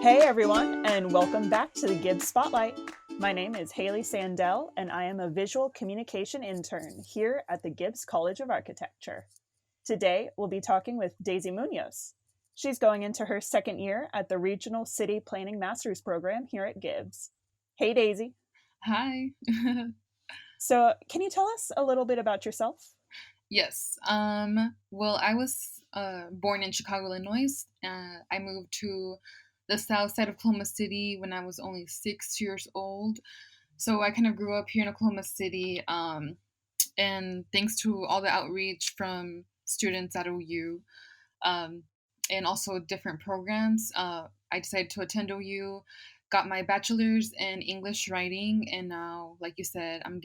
Hey everyone, and welcome back to the Gibbs Spotlight. My name is Haley Sandell, and I am a visual communication intern here at the Gibbs College of Architecture. Today, we'll be talking with Daisy Muñoz. She's going into her second year at the Regional City Planning Master's Program here at Gibbs. Hey Daisy. Hi. So, can you tell us a little bit about yourself? Yes. Well, I was born in Chicago, Illinois. I moved to the south side of Oklahoma City when I was only 6 years old. So I kind of grew up here in Oklahoma City. And thanks to all the outreach from students at OU, um, and also different programs, I decided to attend OU. Got my bachelor's in English writing, and now, like you said, I'm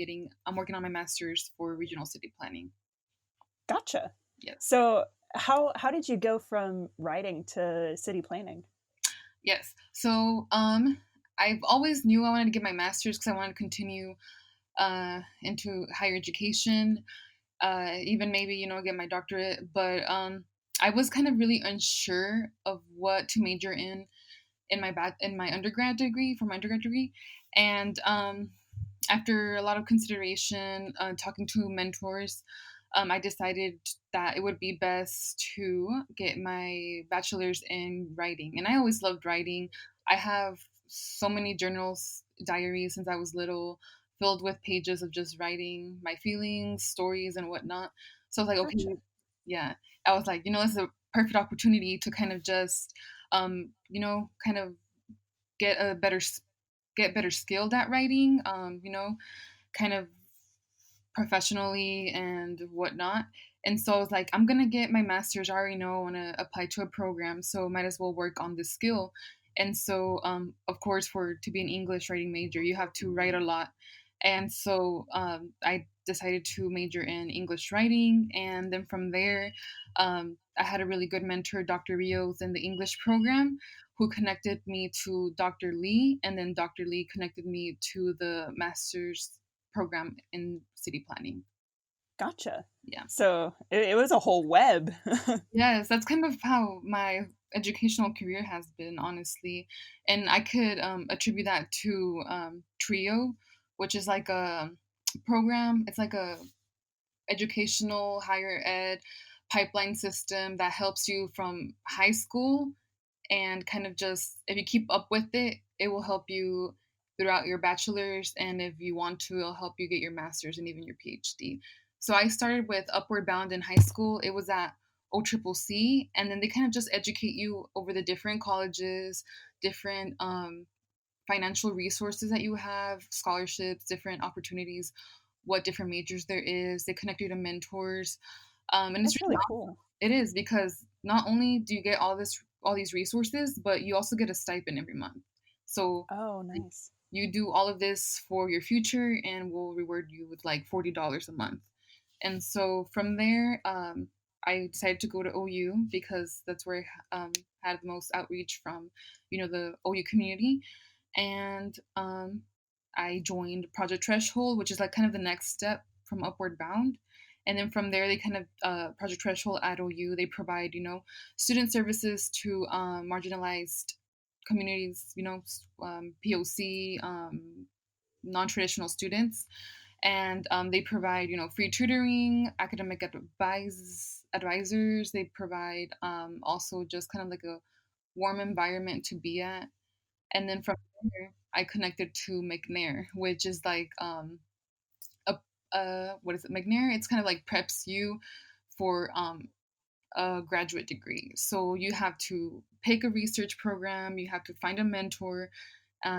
working on my master's for regional city planning. Gotcha. Yes. So, how did you go from writing to city planning? Yes. So, I've always knew I wanted to get my master's because I wanted to continue into higher education, even maybe get my doctorate. But I was kind of really unsure of what to major in my undergrad degree for my undergrad degree, and after a lot of consideration, talking to mentors, I decided that it would be best to get my bachelor's in writing. And I always loved writing. I have so many journals, diaries since I was little, filled with pages of just writing my feelings, stories, and whatnot. So I was like, Gotcha. okay, yeah. I was like, this is a perfect opportunity to kind of just, kind of get a better get better skilled at writing. Kind of professionally and whatnot. And so I was like, I'm gonna get my master's. I already know I want to apply to a program, so might as well work on this skill. And so, of course, for to be an English writing major, you have to write a lot. And so I decided to major in English writing, and then from there, I had a really good mentor, Dr. Rios, in the English program, who connected me to Dr. Lee, and then Dr. Lee connected me to the master's program in city planning. Gotcha. Yeah. So it was a whole web. Yes, that's kind of how my educational career has been, honestly. And I could attribute that to TRIO, which is like a program. It's like a educational higher ed pipeline system that helps you from high school and kind of just, if you keep up with it, it will help you throughout your bachelor's, and if you want to, it'll help you get your master's and even your PhD. So I started with Upward Bound in high school. It was at OCCC, and then they kind of just educate you over the different colleges, different financial resources that you have, scholarships, different opportunities, what different majors there is. They connect you to mentors, and it's That's really really awesome. cool. It is, because not only do you get all these resources, but you also get a stipend every month. So Oh, like, nice. you do all of this for your future, and we'll reward you with like $40 a month. And so from there, I decided to go to OU because that's where I had the most outreach from, the OU community. And I joined Project Threshold, which is like kind of the next step from Upward Bound. And then from there, they kind of Project Threshold at OU. They provide, student services to marginalized communities, POC, non-traditional students, and they provide free tutoring, academic advisors. They provide also just kind of like a warm environment to be at. And then from there, I connected to McNair, which is like a what is it, McNair? It's kind of like preps you for a graduate degree. So you have to pick a research program, you have to find a mentor,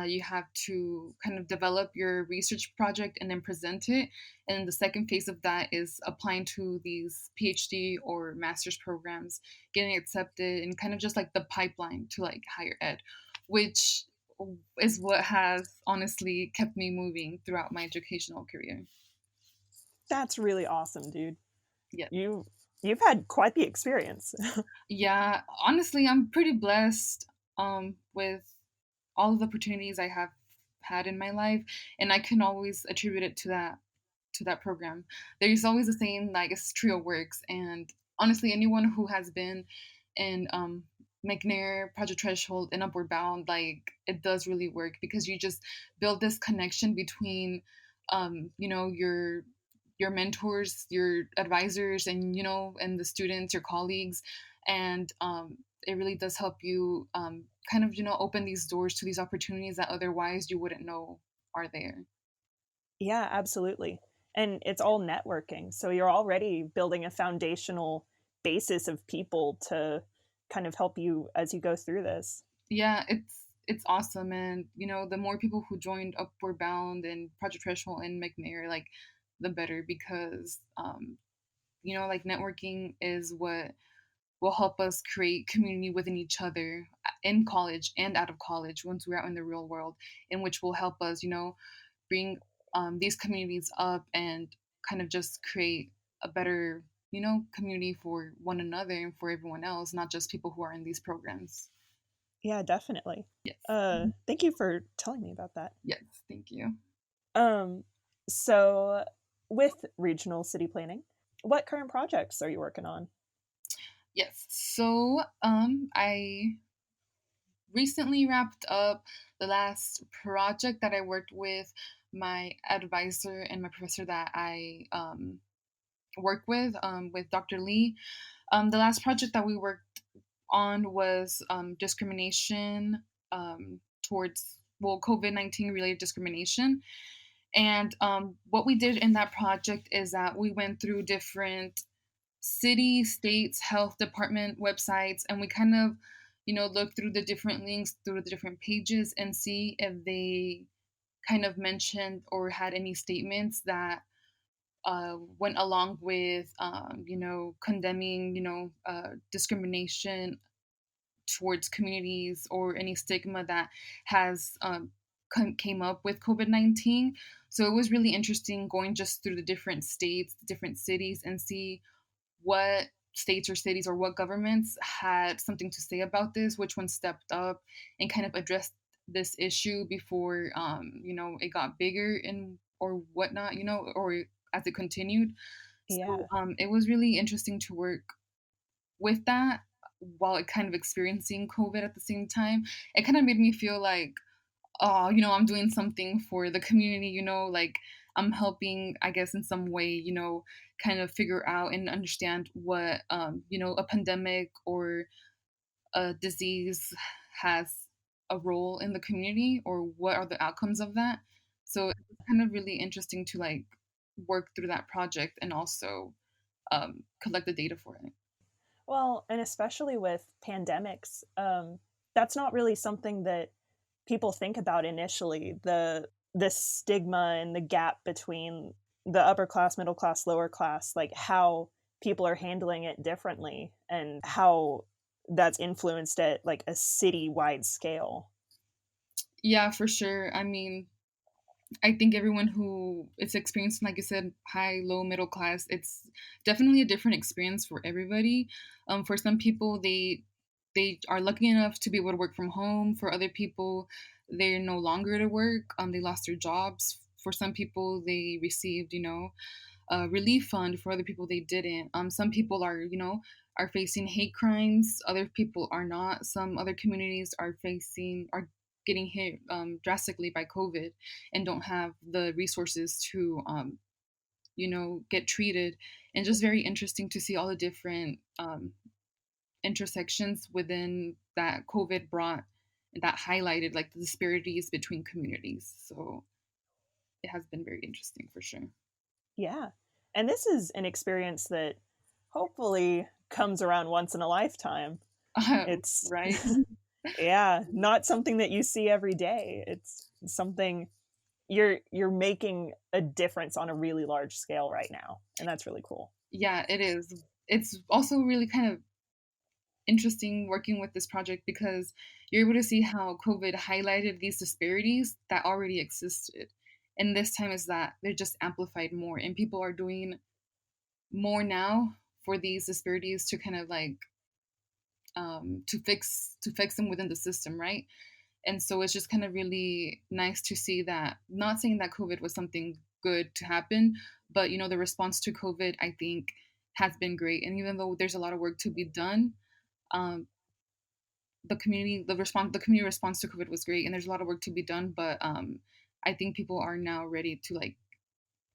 you have to kind of develop your research project and then present it. And the second phase of that is applying to these PhD or master's programs, getting accepted, and kind of just like the pipeline to like higher ed, which is what has honestly kept me moving throughout my educational career. That's really awesome, dude. Yeah. You you've had quite the experience. Yeah, honestly, I'm pretty blessed with all of the opportunities I have had in my life, and I can always attribute it to that program. There's always a saying like it's trio works, and honestly, anyone who has been in McNair, Project Threshold, and Upward Bound, like it does really work because you just build this connection between, your mentors, your advisors, and and the students, your colleagues, and it really does help you kind of open these doors to these opportunities that otherwise you wouldn't know are there. Yeah, absolutely. And it's all networking. So you're already building a foundational basis of people to kind of help you as you go through this. Yeah, it's awesome, and the more people who joined Upward Bound and Project Threshold and McNair, like the better, because like networking is what will help us create community within each other in college and out of college once we're out in the real world, in which will help us, bring these communities up and kind of just create a better, community for one another and for everyone else, not just people who are in these programs. Yeah, definitely. Yes. Thank you for telling me about that. Yes. Thank you. Um, so, with regional city planning, what current projects are you working on? Yes. So, I recently wrapped up the last project that I worked with my advisor and my professor that I work with Dr. Lee. The last project that we worked on was discrimination towards, well, COVID-19 related discrimination. And what we did in that project is that we went through different city, states, health department websites, and we kind of, look through the different links through the different pages and see if they kind of mentioned or had any statements that went along with, condemning, discrimination towards communities or any stigma that has came up with COVID-19. So it was really interesting going just through the different states, the different cities, and see what states or cities or what governments had something to say about this, which one stepped up and kind of addressed this issue before it got bigger and or whatnot, or as it continued. So Yeah. it was really interesting to work with that while it kind of experiencing COVID at the same time. It kind of made me feel like, oh, I'm doing something for the community, like I'm helping, I guess, in some way, kind of figure out and understand what, a pandemic or a disease has a role in the community or what are the outcomes of that. So it's kind of really interesting to like work through that project and also collect the data for it. Well, and especially with pandemics, that's not really something that people think about initially. The stigma and the gap between the upper class, middle class, lower class, like how people are handling it differently and how that's influenced at like a city-wide scale. Yeah, for sure. I mean, I think everyone who is experiencing, like you said, high, low, middle class, it's definitely a different experience for everybody. For some people, they are lucky enough to be able to work from home. For other people, they're no longer to work. They lost their jobs. For some people, they received, a relief fund. For other people, they didn't. Some people are facing hate crimes. Other people are not. Some other communities are getting hit drastically by COVID and don't have the resources to get treated. And just very interesting to see all the different intersections within that COVID brought that highlighted like the disparities between communities. So it has been very interesting for sure. Yeah. And this is an experience that hopefully comes around once in a lifetime. It's Right. yeah, not something that you see every day. It's something you're making a difference on a really large scale right now, and that's really cool. Yeah, it is. It's also really kind of interesting working with this project because you're able to see how COVID highlighted these disparities that already existed. And this time is that they're just amplified more, and people are doing more now for these disparities to kind of like to fix them within the system, right? And so it's just kind of really nice to see that. Not saying that COVID was something good to happen, but the response to COVID, I think, has been great. And even though there's a lot of work to be done, um, the community response to COVID was great, and there's a lot of work to be done. But I think people are now ready to like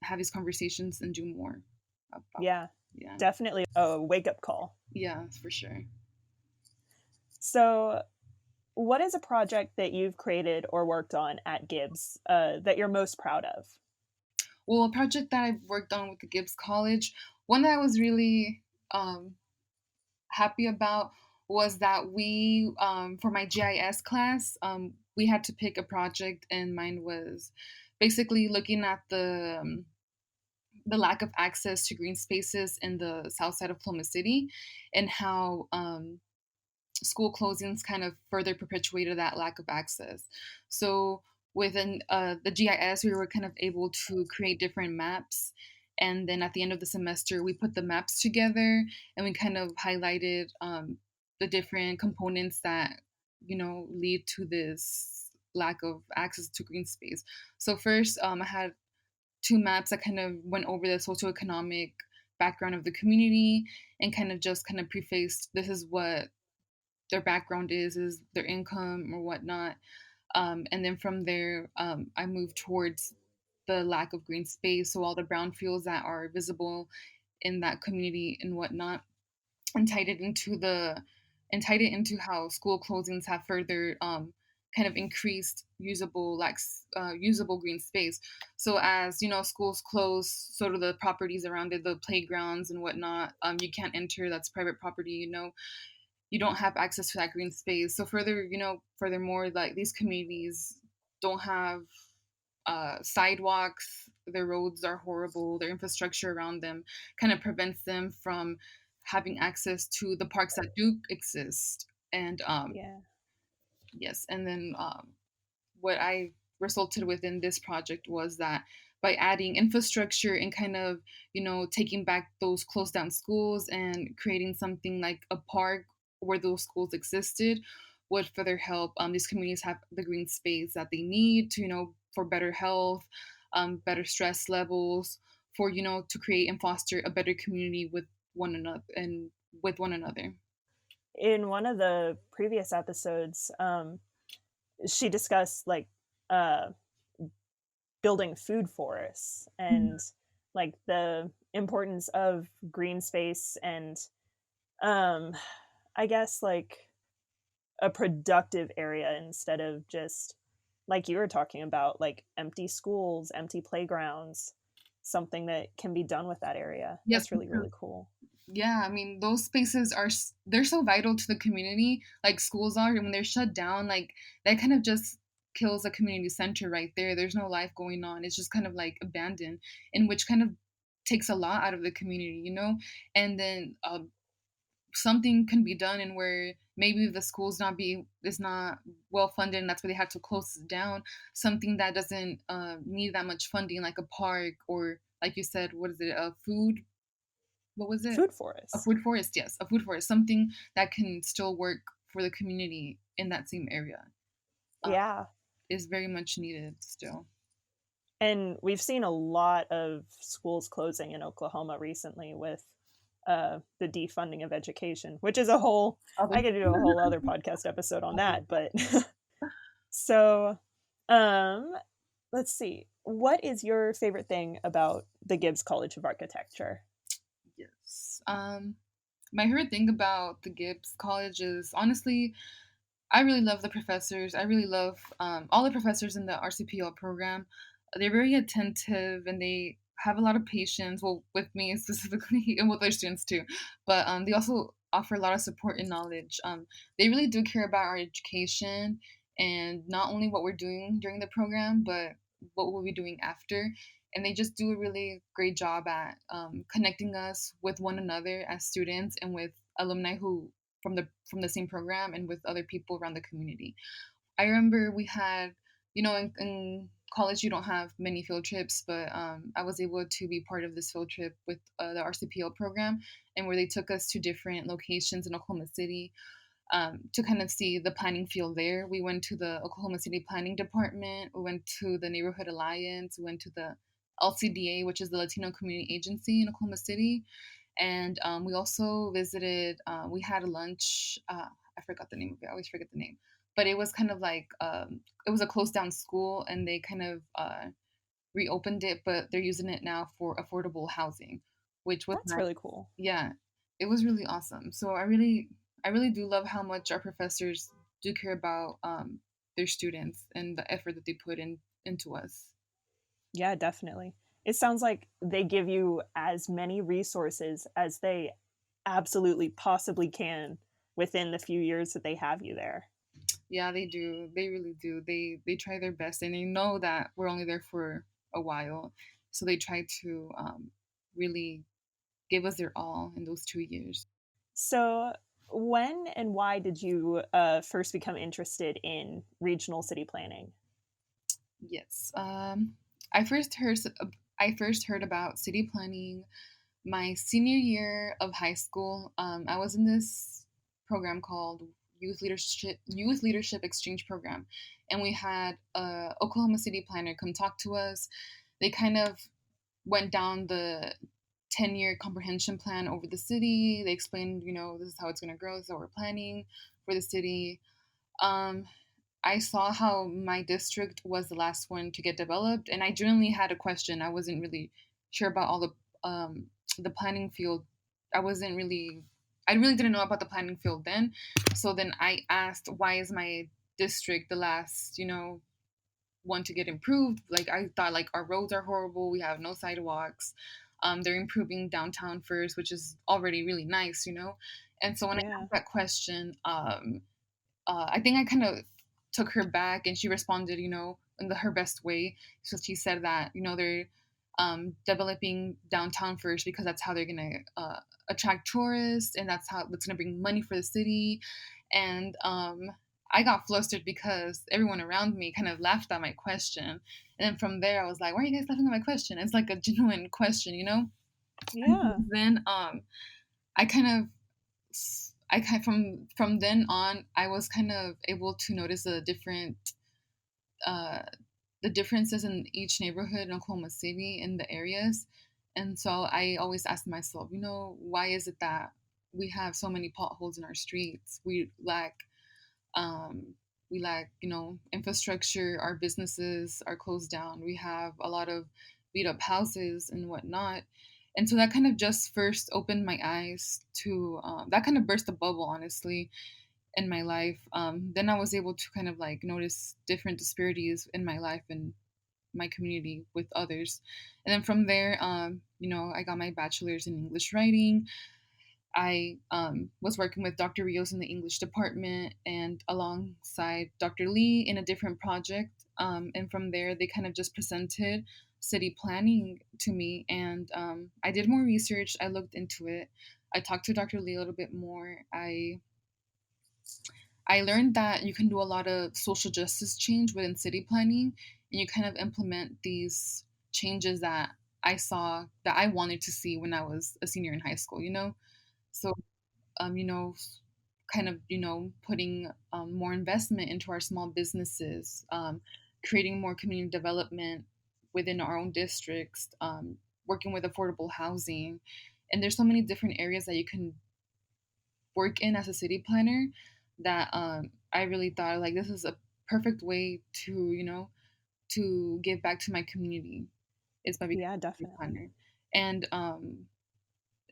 have these conversations and do more about. Yeah, Yeah, definitely a wake up call. yeah, for sure. So, what is a project that you've created or worked on at Gibbs that you're most proud of? Well, a project that I've worked on with the Gibbs College, one that I was really happy about was that we, for my GIS class, we had to pick a project, and mine was basically looking at the lack of access to green spaces in the south side of Oklahoma City, and how school closings kind of further perpetuated that lack of access. So within the GIS, we were kind of able to create different maps. And then at the end of the semester, we put the maps together and we kind of highlighted the different components that, lead to this lack of access to green space. So first, I had two maps that kind of went over the socioeconomic background of the community and kind of prefaced this is what their background is their income or whatnot. And then from there, I moved towards the lack of green space, so all the brownfields that are visible in that community and whatnot, and tied it into how school closings have further kind of increased usable green space. So as schools close, so do the properties around it, the playgrounds and whatnot. You can't enter; that's private property. You don't have access to that green space. So furthermore, like these communities don't have sidewalks. Their roads are horrible. Their infrastructure around them kind of prevents them from having access to the parks that do exist. And Yeah. yes, and then what I resulted within this project was that by adding infrastructure and kind of taking back those closed down schools and creating something like a park where those schools existed would further help these communities have the green space that they need to for better health, better stress levels, for to create and foster a better community with one another. In one of the previous episodes, she discussed like uh, building food forests and like the importance of green space and um, I guess like a productive area instead of just like you were talking about, like empty schools, empty playgrounds, something that can be done with that area. Yes, That's really, really cool. yeah, I mean, those spaces they're so vital to the community, like schools are, and when they're shut down, like that kind of just kills a community center right there. There's no life going on. It's just kind of like abandoned, and which kind of takes a lot out of the community. And then something can be done, and where maybe the school's not be is not well funded, and that's why they had to close it down. Something that doesn't need that much funding, like a park, or like you said, what is it, a food what was it? Food A forests. food forest, yes, a food forest, something that can still work for the community in that same area, uh, Yeah. is very much needed still. And we've seen a lot of schools closing in Oklahoma recently with the defunding of education, which is a whole, I Other, could do a whole other podcast episode on that. But so um, let's see. What is your favorite thing about the Gibbs College of Architecture? yes. My favorite thing about the Gibbs College is honestly, I really love the professors. I really love all the professors in the RCPL program. They're very attentive and they have a lot of patience. Well, with me specifically, and with their students too. But they also offer a lot of support and knowledge. They really do care about our education and not only what we're doing during the program, but what we'll be doing after. And they just do a really great job at connecting us with one another as students and with alumni who from the same program and with other people around the community. I remember we had, in college you don't have many field trips, but I was able to be part of this field trip with the RCPL program, and where they took us to different locations in Oklahoma City to kind of see the planning field there. We went to the Oklahoma City Planning Department. We went to the Neighborhood Alliance. We went to the LCDA, which is the Latino Community Agency in Oklahoma City. And we also visited, we had a lunch. I I forgot the name of it. I always forget the name. But it was kind of like it was a closed down school, and they kind of reopened it, but they're using it now for affordable housing, which was That's nice. really cool. Yeah, it was really awesome. So I really do love how much our professors do care about their students and the effort that they put into us. Yeah, definitely. It sounds like they give you as many resources as they absolutely possibly can within the few years that they have you there. Yeah, they do. They really do. They try their best, and they know that we're only there for a while, so they try to really give us their all in those 2 years. So, when and why did you first become interested in regional city planning? Yes. I first heard I first heard about city planning my senior year of high school. I was in this program called Youth Leadership Exchange Program, and we had a Oklahoma City planner come talk to us. They kind of went down the 10-year comprehension plan over the city. They explained, this is how it's going to grow. This is how we're planning for the city. Um, I saw how my district was the last one to get developed, and I genuinely had a question. I wasn't really sure about all the planning field. I wasn't really, I really didn't know about the planning field then. So then I asked, why is my district the last, one to get improved? Like I thought, like our roads are horrible. We have no sidewalks. They're improving downtown first, which is already really nice, And so when I Yeah. asked that question, I think I kind of took her back, and she responded, in her best way. So she said that, they're developing downtown first because that's how they're gonna attract tourists, and that's gonna bring money for the city. And I got flustered because everyone around me kind of laughed at my question. And then from there, I was like, "Why are you guys laughing at my question?" It's like a genuine question. And Yeah. then I kind of from then on, I was kind of able to notice uh, the differences in each neighborhood in Oklahoma City in the areas, and so I always asked myself, why is it that we have so many potholes in our streets? Um, we lack, infrastructure. Our businesses are closed down. We have a lot of beat up houses and whatnot. And so that kind of just first opened my eyes to that kind of burst a bubble, honestly, in my life. Then I was able to kind of like notice different disparities in my life and my community with others. And then from there, I got my bachelor's in English writing. I was working with Dr. Rios in the English department and alongside Dr. Lee in a different project. And from there, they kind of just presented city planning to me. And I did more research. I looked into it. I talked to Dr. Lee a little bit more. I learned that you can do a lot of social justice change within city planning, and you kind of implement these changes that I saw that I wanted to see when I was a senior in high school. So, kind of, putting more investment into our small businesses, creating more community development within our own districts, working with affordable housing. And there's so many different areas that you can work in as a city planner that I really thought like this is a perfect way to to give back to my community is by becoming Yeah, a city definitely. planner. And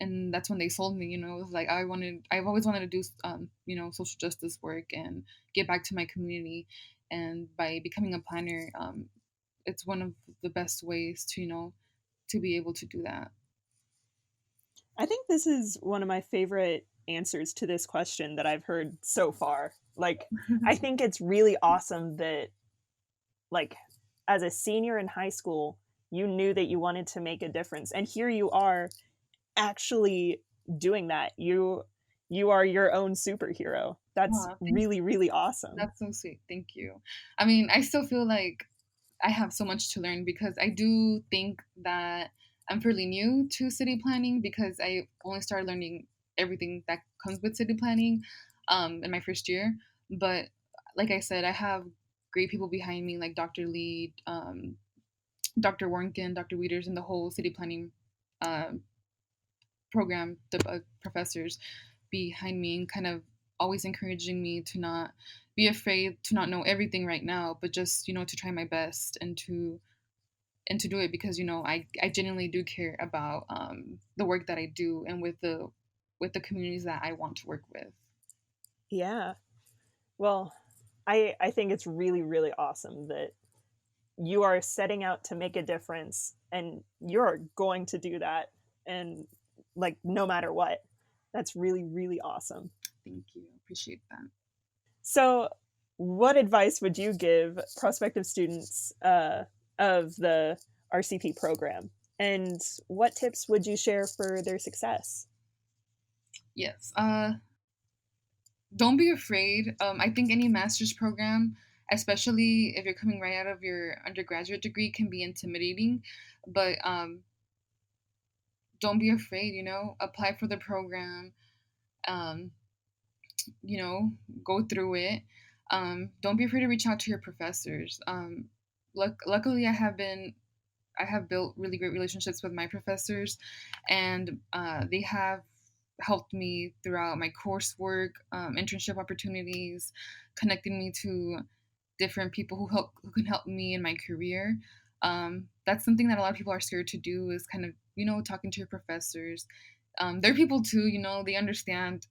and that's when they sold me. It was like I've always wanted to do social justice work and give back to my community. And by becoming a planner, it's one of the best ways to to be able to do that. I think this is one of my favorite answers to this question that I've heard so far. Like, I think it's really awesome that, like, as a senior in high school, you knew that you wanted to make a difference. And here you are actually doing that. You are your own superhero. That's Aw, thank really, really awesome. That's so sweet. Thank you. I mean, I still feel like I have so much to learn because I do think that I'm fairly new to city planning because I only started learning everything that comes with city planning in my first year. But like I said, I have great people behind me like Dr. Lee, Dr. Warnken, Dr. Weeders, and the whole city planning uh, program, the professors behind me and kind of always encouraging me to not be afraid to not know everything right now, but just, to try my best and to do it because, I genuinely do care about the work that I do and with the communities that I want to work with. Yeah. Well, I think it's really, really awesome that you are setting out to make a difference and you're going to do that. And like, no matter what, that's really, really awesome. Thank you. Appreciate that. So, what advice would you give prospective students of the RCP program? And what tips would you share for their success? Yes. Don't be afraid. I think any master's program, especially if you're coming right out of your undergraduate degree, can be intimidating. But don't be afraid. Apply for the program. Um, go through it. Don't be afraid to reach out to your professors. Luckily, I have built really great relationships with my professors, and they have helped me throughout my coursework, internship opportunities, connecting me to different people who can help me in my career. That's something that a lot of people are scared to do is kind of talking to your professors. They're people too, they understand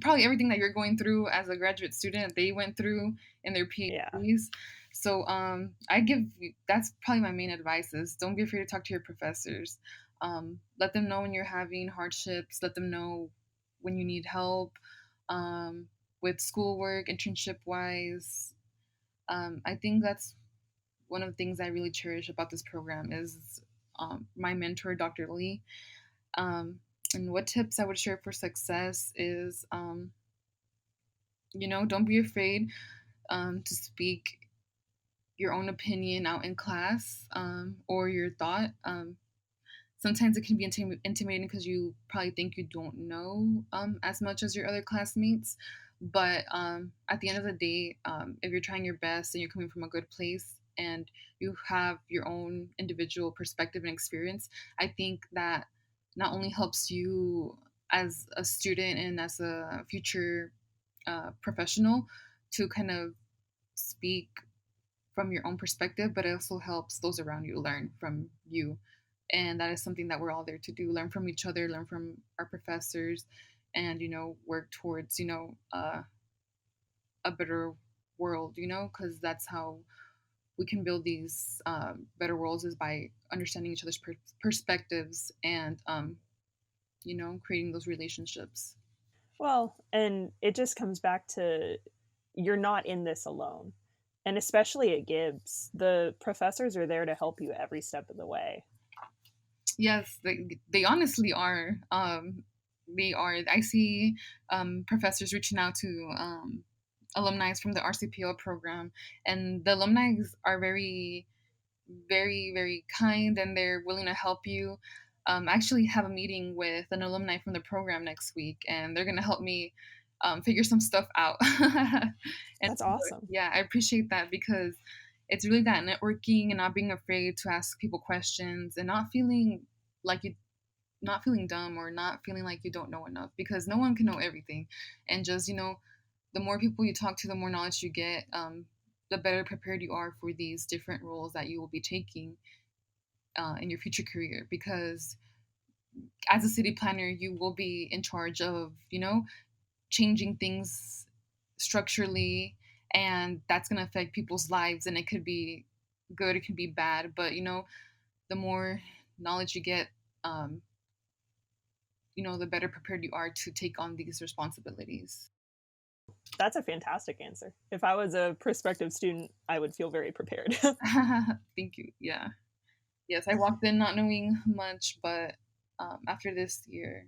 probably everything that you're going through as a graduate student they went through in their Yeah. PhDs. So that's probably my main advice is don't be afraid to talk to your professors. Let them know when you're having hardships. Let them know when you need help with schoolwork, internship wise. I think that's one of the things I really cherish about this program is my mentor, Dr. Lee. And what tips I would share for success is, don't be afraid to speak your own opinion out in class or your thought. Sometimes it can be intimidating because you probably think you don't know as much as your other classmates. But at the end of the day, if you're trying your best and you're coming from a good place and you have your own individual perspective and experience, I think that not only helps you as a student and as a future professional to kind of speak from your own perspective, but it also helps those around you learn from you. And that is something that we're all there to do, learn from each other, learn from our professors, and, work towards, a better world, because that's how we can build these better worlds is by understanding each other's perspectives and, creating those relationships. Well, and it just comes back to you're not in this alone. And especially at Gibbs, the professors are there to help you every step of the way. Yes, they honestly are. They are. I see professors reaching out to alumni from the RCPO program, and the alumni are very, very, very kind, and they're willing to help you. I actually have a meeting with an alumni from the program next week, and they're going to help me figure some stuff out. And That's awesome. yeah, I appreciate that because it's really that networking and not being afraid to ask people questions and like you not feeling dumb or not feeling like you don't know enough because no one can know everything. And just, the more people you talk to, the more knowledge you get, the better prepared you are for these different roles that you will be taking in your future career. Because as a city planner, you will be in charge of, changing things structurally, and that's going to affect people's lives. And it could be good, it can be bad, but, the more knowledge you get, the better prepared you are to take on these responsibilities. That's a fantastic answer. If I was a prospective student, I would feel very prepared. Thank you. Yeah. Yes, I walked in not knowing much, but after this year,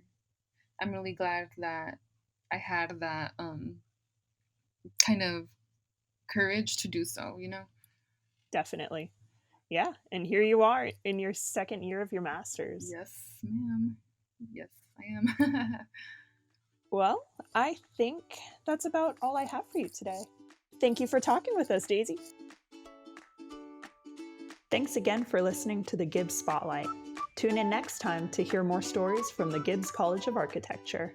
I'm really glad that I had that kind of courage to do so. Definitely. Yeah. And here you are in your second year of your master's. Yes, ma'am. Yes, I am. Well, I think that's about all I have for you today. Thank you for talking with us, Daisy. Thanks again for listening to the Gibbs Spotlight. Tune in next time to hear more stories from the Gibbs College of Architecture.